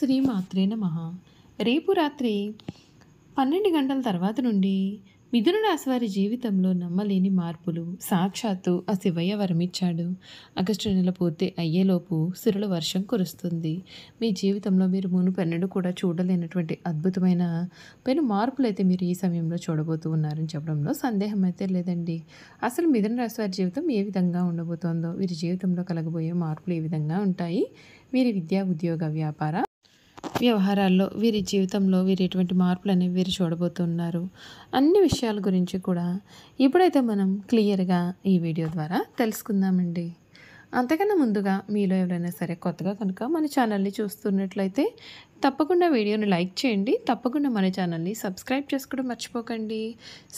శ్రీమాత్రే నమః. రేపు రాత్రి 12 గంటల తర్వాత నుండి మిథున రాశి వారి జీవితంలో నమ్మలేని మార్పులు సాక్షాత్తు ఆ శివయ్య వరమిచ్చాడు. ఆగస్టు నెల పూర్తి అయ్యేలోపు సిరుల వర్షం కురుస్తుంది. మీ జీవితంలో మీరు మునుపెన్నడూ కూడా చూడలేనటువంటి అద్భుతమైన పెను మార్పులైతే మీరు ఈ సమయంలో చూడబోతూ ఉన్నారని చెప్పడంలో సందేహం అయితే లేదండి. అసలు మిథున రాశి వారి జీవితం ఏ విధంగా ఉండబోతోందో, వీరి జీవితంలో కలగబోయే మార్పులు ఏ విధంగా ఉంటాయి, వీరి విద్యా, ఉద్యోగ, వ్యాపార వ్యవహారాల్లో వీరి జీవితంలో వీరు ఎటువంటి మార్పులు అనేవి వీరు చూడబోతున్నారు, అన్ని విషయాల గురించి కూడా ఇప్పుడైతే మనం క్లియర్గా ఈ వీడియో ద్వారా తెలుసుకుందామండి. అంతకన్నా ముందుగా మీలో ఎవరైనా సరే కొత్తగా కనుక మన ఛానల్ని చూస్తున్నట్లయితే తప్పకుండా వీడియోని లైక్ చేయండి. తప్పకుండా మన ఛానల్ని సబ్స్క్రైబ్ చేసుకోవడం మర్చిపోకండి.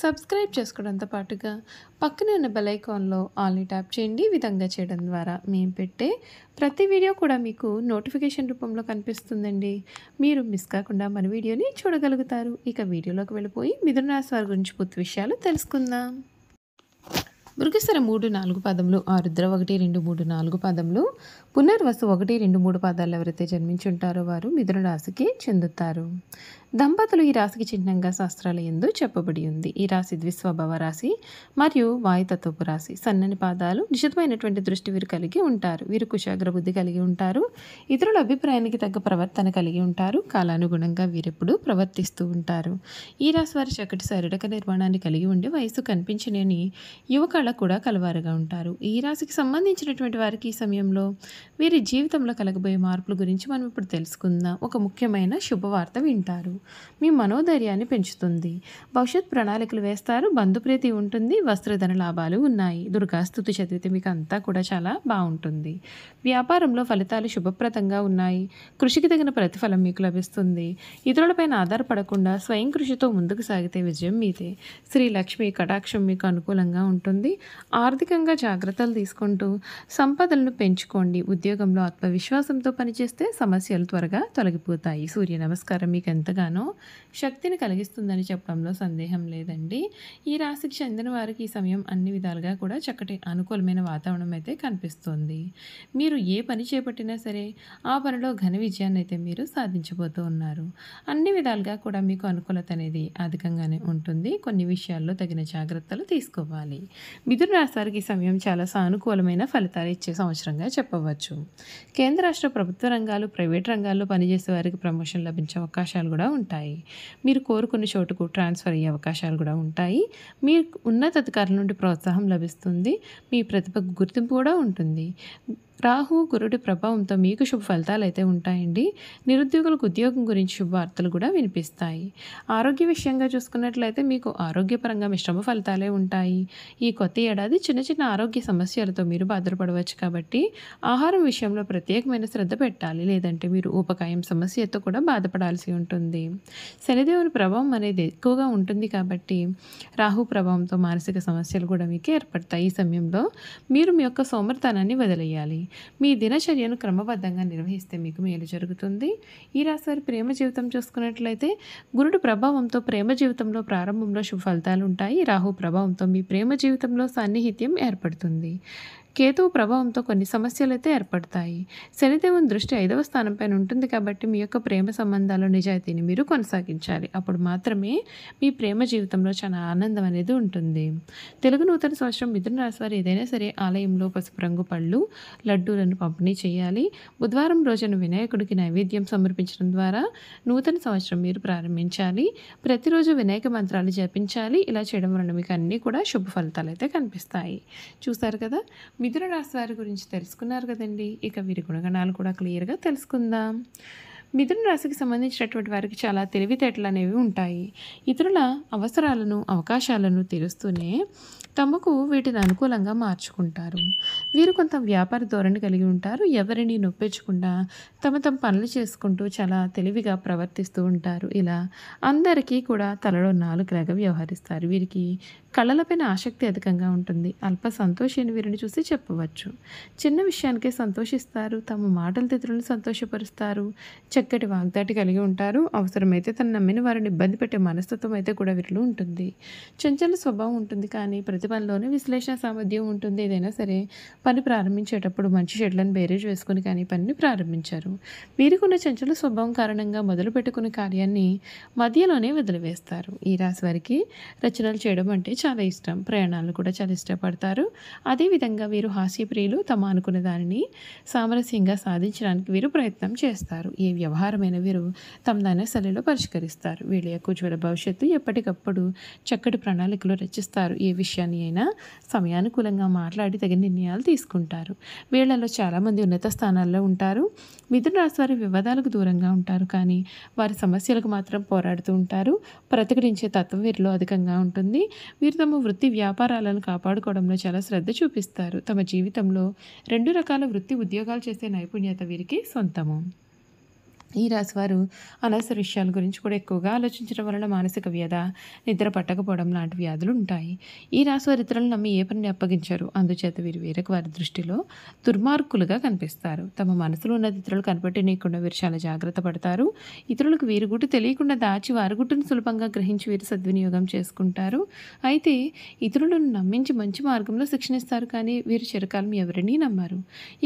సబ్స్క్రైబ్ చేసుకోవడంతో పాటుగా పక్కనే ఉన్న బెల్ ఐకాన్లో ఆల్ని ట్యాప్ చేయండి. ఈ విధంగా చేయడం ద్వారా మేము పెట్టే ప్రతి వీడియో కూడా మీకు నోటిఫికేషన్ రూపంలో కనిపిస్తుందండి. మీరు మిస్ కాకుండా మన వీడియోని చూడగలుగుతారు. ఇక వీడియోలోకి వెళ్ళిపోయి మిథున రాశి వారి గురించి పూర్తి విషయాలు తెలుసుకుందాం. మృగశిర 3, 4 పాదములు, ఆరుద్ర 1, 2, 3, 4 పాదములు, పునర్వసు 1, 2, 3 పాదాలు ఎవరైతే జన్మించుంటారో వారు మిథున రాశికి చెందుతారు. దంపతులు ఈ రాశికి చిహ్నంగా శాస్త్రాల యందు చెప్పబడి ఉంది. ఈ రాశి ద్విస్వభావ రాశి మరియు వాయుతత్వపు రాశి. సన్నని పాదాలు, నిశితమైనటువంటి దృష్టి వీరు కలిగి ఉంటారు. వీరు కుశాగ్ర బుద్ధి కలిగి ఉంటారు. ఇతరుల అభిప్రాయానికి తగ్గ ప్రవర్తన కలిగి ఉంటారు. కాలానుగుణంగా వీరెప్పుడు ప్రవర్తిస్తూ ఉంటారు. ఈ రాశి వారి చక్కటి శారీరక నిర్మాణాన్ని కలిగి ఉండి వయసు కనిపించని యువకళ కూడా కలవారుగా ఉంటారు. ఈ రాశికి సంబంధించినటువంటి వారికి ఈ సమయంలో వీరి జీవితంలో కలగబోయే మార్పుల గురించి మనం ఇప్పుడు తెలుసుకుందాం. ఒక ముఖ్యమైన శుభవార్త వింటారు. మీ మనోధైర్యాన్ని పెంచుతుంది. భవిష్యత్ ప్రణాళికలు వేస్తారు. బంధుప్రీతి ఉంటుంది. వస్త్రధన లాభాలు ఉన్నాయి. దుర్గాస్తుతి చదివితే మీకు అంతా కూడా చాలా బాగుంటుంది. వ్యాపారంలో ఫలితాలు శుభప్రదంగా ఉన్నాయి. కృషికి తగిన ప్రతిఫలం మీకు లభిస్తుంది. ఇతరులపైన ఆధారపడకుండా స్వయం కృషితో ముందుకు సాగితే విజయం మీదే. శ్రీ లక్ష్మి కటాక్షం మీకు అనుకూలంగా ఉంటుంది. ఆర్థికంగా జాగ్రత్తలు తీసుకుంటూ సంపదలను పెంచుకోండి. ఉద్యోగంలో ఆత్మవిశ్వాసంతో పనిచేస్తే సమస్యలు త్వరగా తొలగిపోతాయి. సూర్య నమస్కారం మీకు ఎంతగానో శక్తిని కలిగిస్తుందని చెప్పడంలో సందేహం లేదండి. ఈ రాశికి చెందిన వారికి ఈ సమయం అన్ని విధాలుగా కూడా చక్కటి అనుకూలమైన వాతావరణం అయితే కనిపిస్తుంది. మీరు ఏ పని చేపట్టినా సరే ఆ పనిలో ఘన విజయాన్ని అయితే మీరు సాధించబోతూ ఉన్నారు. అన్ని విధాలుగా కూడా మీకు అనుకూలత అనేది అధికంగానే ఉంటుంది. కొన్ని విషయాల్లో తగిన జాగ్రత్తలు తీసుకోవాలి. మిథున రాశి వారికి ఈ సమయం చాలా సానుకూలమైన ఫలితాలు ఇచ్చే సంవత్సరంగా చెప్పవచ్చు. కేంద్ర రాష్ట్ర ప్రభుత్వ రంగాలు, ప్రైవేట్ రంగాల్లో పనిచేసే వారికి ప్రమోషన్ లభించే అవకాశాలు కూడా ఉంటాయి. మీరు కోరుకున్న చోటుకు ట్రాన్స్ఫర్ అయ్యే అవకాశాలు కూడా ఉంటాయి. మీకు ఉన్నతాధికారుల నుండి ప్రోత్సాహం లభిస్తుంది. మీ ప్రతిభకు గుర్తింపు కూడా ఉంటుంది. రాహు గురుడి ప్రభావంతో మీకు శుభ ఫలితాలు అయితే ఉంటాయండి. నిరుద్యోగులకు ఉద్యోగం గురించి శుభవార్తలు కూడా వినిపిస్తాయి. ఆరోగ్య విషయంగా చూసుకున్నట్లయితే మీకు ఆరోగ్యపరంగా మిశ్రమ ఫలితాలే ఉంటాయి. ఈ కొత్త ఏడాది చిన్న చిన్న ఆరోగ్య సమస్యలతో మీరు బాధపడవచ్చు కాబట్టి ఆహారం విషయంలో ప్రత్యేకమైన శ్రద్ధ పెట్టాలి. లేదంటే మీరు ఊపకాయం సమస్యతో కూడా బాధపడాల్సి ఉంటుంది. శనిదేవుని ప్రభావం అనేది ఎక్కువగా ఉంటుంది కాబట్టి రాహు ప్రభావంతో మానసిక సమస్యలు కూడా మీకు ఏర్పడతాయి. ఈ సమయంలో మీరు మీ యొక్క సోమర్థనాన్ని వదిలేయాలి. మీ దినచర్యను క్రమబద్ధంగా నిర్వహిస్తే మీకు మేలు జరుగుతుంది. ఈ రాశి వారి ప్రేమ జీవితం చూసుకున్నట్లయితే గురుడు ప్రభావంతో ప్రేమ జీవితంలో ప్రారంభంలో శుభ ఫలితాలు ఉంటాయి. రాహు ప్రభావంతో మీ ప్రేమ జీవితంలో సాన్నిహిత్యం ఏర్పడుతుంది. కేతువు ప్రభావంతో కొన్ని సమస్యలు అయితే ఏర్పడతాయి. శనిదేవుని దృష్టి 5వ స్థానంపైన ఉంటుంది కాబట్టి మీ యొక్క ప్రేమ సంబంధాల నిజాయితీని మీరు కొనసాగించాలి. అప్పుడు మాత్రమే మీ ప్రేమ జీవితంలో చాలా ఆనందం అనేది ఉంటుంది. తెలుగు నూతన సంవత్సరం మిథున రాశి వారు ఏదైనా సరే ఆలయంలో పసుపు రంగు పళ్ళు, లడ్డూలను పంపిణీ చేయాలి. బుధవారం రోజున వినాయకుడికి నైవేద్యం సమర్పించడం ద్వారా నూతన సంవత్సరం మీరు ప్రారంభించాలి. ప్రతిరోజు వినాయక మంత్రాలు జపించాలి. ఇలా చేయడం వలన మీకు అన్నీ కూడా శుభ ఫలితాలు అయితే కనిపిస్తాయి. చూసారు కదా, మిథున రాశి వారి గురించి తెలుసుకున్నారు కదండి. ఇక వీరి గుణగణాలు కూడా క్లియర్గా తెలుసుకుందాం. మిథున రాశికి సంబంధించినటువంటి వారికి చాలా తెలివితేటలు అనేవి ఉంటాయి. ఇతరుల అవసరాలను, అవకాశాలను తీరుస్తూనే తమకు వీటిని అనుకూలంగా మార్చుకుంటారు. వీరు కొంత వ్యాపార ధోరణి కలిగి ఉంటారు. ఎవరిని నొప్పించకుండా తమ పనులు చేసుకుంటూ చాలా తెలివిగా ప్రవర్తిస్తూ ఉంటారు. ఇలా అందరికీ కూడా తలలో నాలుకలాగా వ్యవహరిస్తారు. వీరికి కళలపైన ఆసక్తి అధికంగా ఉంటుంది. అల్ప సంతోషాన్ని వీరిని చూసి చెప్పవచ్చు. చిన్న విషయానికే సంతోషిస్తారు. తమ మాటలతో ఇతరులను సంతోషపరుస్తారు. చక్కటి వాగ్దాటి కలిగి ఉంటారు. అవసరమైతే తను నమ్మిన వారిని ఇబ్బంది పెట్టే మనస్తత్వం అయితే కూడా వీరిలో ఉంటుంది. చంచల స్వభావం ఉంటుంది, కానీ ప్రతి పనిలోనే విశ్లేషణ సామర్థ్యం ఉంటుంది. ఏదైనా సరే పని ప్రారంభించేటప్పుడు మంచి చెడులను బేరేజ్ వేసుకొని కానీ పనిని ప్రారంభించారు. వీరికి ఉన్న చంచల స్వభావం కారణంగా మొదలు పెట్టుకునే కార్యాన్ని మధ్యలోనే వదిలివేస్తారు. ఈ రాశి వారికి రచనలు చేయడం అంటే చాలా ఇష్టం. ప్రయాణాలను కూడా చాలా ఇష్టపడతారు. అదేవిధంగా వీరు హాస్యప్రియులు. తమ అనుకున్న దానిని సామరస్యంగా సాధించడానికి వీరు ప్రయత్నం చేస్తారు. ఏ వ్యవహారమైన వీరు తమదైన శైలిలో పరిష్కరిస్తారు. వీళ్ళ యొక్క ఉజ్వల భవిష్యత్తు ఎప్పటికప్పుడు చక్కటి ప్రణాళికలు రచిస్తారు. ఏ విషయాన్ని అయినా సమయానుకూలంగా మాట్లాడి తగిన నిర్ణయాలు తీసుకుంటారు. వీళ్లలో చాలామంది ఉన్నత స్థానాల్లో ఉంటారు. మిథున రాశి వారి వివాదాలకు దూరంగా ఉంటారు, కానీ వారి సమస్యలకు మాత్రం పోరాడుతూ ఉంటారు. ప్రతిఘటించే తత్వం వీరిలో అధికంగా ఉంటుంది. వీరు తమ వృత్తి వ్యాపారాలను కాపాడుకోవడంలో చాలా శ్రద్ధ చూపిస్తారు. తమ జీవితంలో 2 రకాల వృత్తి ఉద్యోగాలు చేసే నైపుణ్యత వీరికి సొంతము. ఈ రాశివారు అనవసర విషయాల గురించి కూడా ఎక్కువగా ఆలోచించడం వలన మానసిక వ్యధ, నిద్ర పట్టకపోవడం లాంటి వ్యాధులు ఉంటాయి. ఈ రాశివారు ఇతరులను నమ్మి ఏ పనిని అప్పగించారు. అందుచేత వీరు వేరొక వారి దృష్టిలో దుర్మార్గులుగా కనిపిస్తారు. తమ మనసులో ఉన్నది ఇతరులు కనిపెట్టనీయకుండా వీరు చాలా జాగ్రత్త పడతారు. ఇతరులకు వీరి గుట్టు తెలియకుండా దాచి వారి గుట్టును సులభంగా గ్రహించి వీరు సద్వినియోగం చేసుకుంటారు. అయితే ఇతరులను నమ్మించి మంచి మార్గంలో శిక్షణిస్తారు, కానీ వీరు చిరకాలం ఎవరినీ నమ్మారు.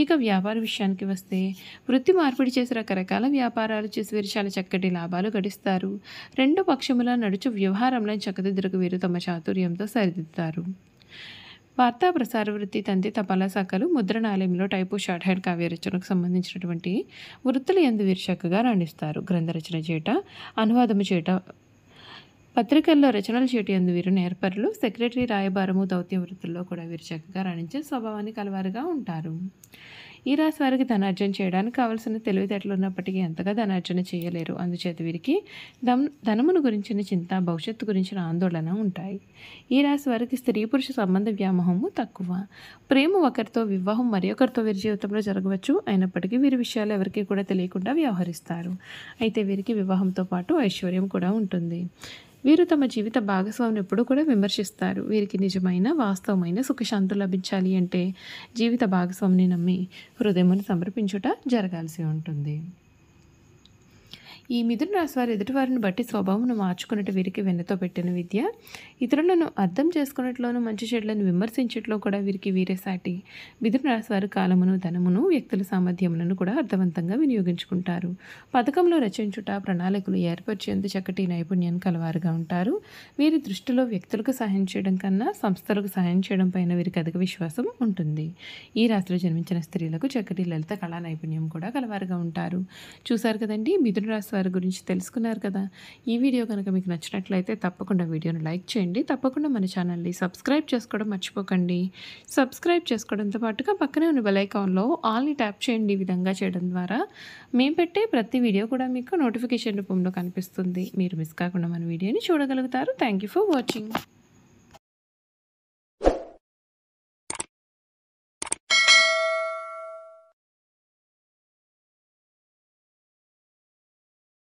ఇక వ్యాపార విషయానికి వస్తే వృత్తి మార్పిడి చేసి రకరకాల వ్యాపారాలు చేసి వీరు చాలా చక్కటి లాభాలు గడిస్తారు. 2 పక్షముల నడుచు వ్యవహారంలో చక్కదిద్దురకు వీరు తమ చాతుర్యంతో సరిదిద్దుతారు. వార్తా ప్రసార వృత్తి, తంతి, తపాలా శాఖలు, ముద్రణాలయంలో టైపు, షార్ట్ హ్యాండ్ కావ్య రచనకు సంబంధించినటువంటి వృత్తులు యందు వీరు చక్కగా రాణిస్తారు. గ్రంథ రచన చేయట, అనువాదము చేయట, పత్రికల్లో రచనలు చేయటం యందు వీరు నేర్పరులు. సెక్రటరీ, రాయబారము, దౌత్య వృత్తుల్లో కూడా వీరు చక్కగా రాణించే స్వభావాన్ని కలవారుగా ఉంటారు. ఈ రాశి వారికి ధనార్జన చేయడానికి కావలసిన తెలివితేటలు ఉన్నప్పటికీ ఎంతగా ధనార్జన చేయలేరు. అందుచేత వీరికి ధనమును గురించిన చింత, భవిష్యత్తు గురించిన ఆందోళన ఉంటాయి. ఈ రాశి వారికి స్త్రీ పురుష సంబంధ వ్యామోహము తక్కువ. ప్రేమ ఒకరితో, వివాహం మరి ఒకరితో వీరి జీవితంలో జరగవచ్చు. అయినప్పటికీ వీరి విషయాలు ఎవరికీ కూడా తెలియకుండా వ్యవహరిస్తారు. అయితే వీరికి వివాహంతో పాటు ఐశ్వర్యం కూడా ఉంటుంది. వీరు తమ జీవిత భాగస్వామిని ఎప్పుడూ కూడా విమర్శిస్తారు. వీరికి నిజమైన, వాస్తవమైన సుఖశాంతులు లభించాలి అంటే జీవిత భాగస్వామిని నమ్మి హృదయమును సమర్పించుట జరగాల్సి ఉంటుంది. ఈ మిథున రాశి వారు ఎదుటివారిని బట్టి స్వభావమును మార్చుకున్నట్టు వీరికి వెన్నతో పెట్టిన విద్య. ఇతరులను అర్థం చేసుకున్నట్లోనూ మంచి చెడులను విమర్శించట్లో కూడా వీరికి వీరే సాటి. మిథున రాశి వారు కాలమును, ధనమును, వ్యక్తుల సామర్థ్యములను కూడా అర్థవంతంగా వినియోగించుకుంటారు. పథకంలో రచించుట, ప్రణాళికలు ఏర్పరిచేందుకు చక్కటి నైపుణ్యాన్ని కలవారుగా ఉంటారు. వీరి దృష్టిలో వ్యక్తులకు సహాయం చేయడం కన్నా సంస్థలకు సహాయం చేయడం పైన వీరికి అధిక విశ్వాసం ఉంటుంది. ఈ రాశిలో జన్మించిన స్త్రీలకు చక్కటి లలిత కళా నైపుణ్యం కూడా కలవారుగా ఉంటారు. చూశారు కదండి, మిథున రాశి వారి గురించి తెలుసుకున్నారు కదా. ఈ వీడియో కనుక మీకు నచ్చినట్లయితే తప్పకుండా వీడియోను లైక్ చేయండి. తప్పకుండా మన ఛానల్ని సబ్స్క్రైబ్ చేసుకోవడం మర్చిపోకండి. సబ్స్క్రైబ్ చేసుకోవడంతో పాటుగా పక్కనే ఉన్న బెల్ ఐకాన్లో ఆల్ని ట్యాప్ చేయండి. ఈ విధంగా చేయడం ద్వారా మేము పెట్టే ప్రతి వీడియో కూడా మీకు నోటిఫికేషన్ రూపంలో కనిపిస్తుంది. మీరు మిస్ కాకుండా మన వీడియోని చూడగలుగుతారు. Thank you for watching.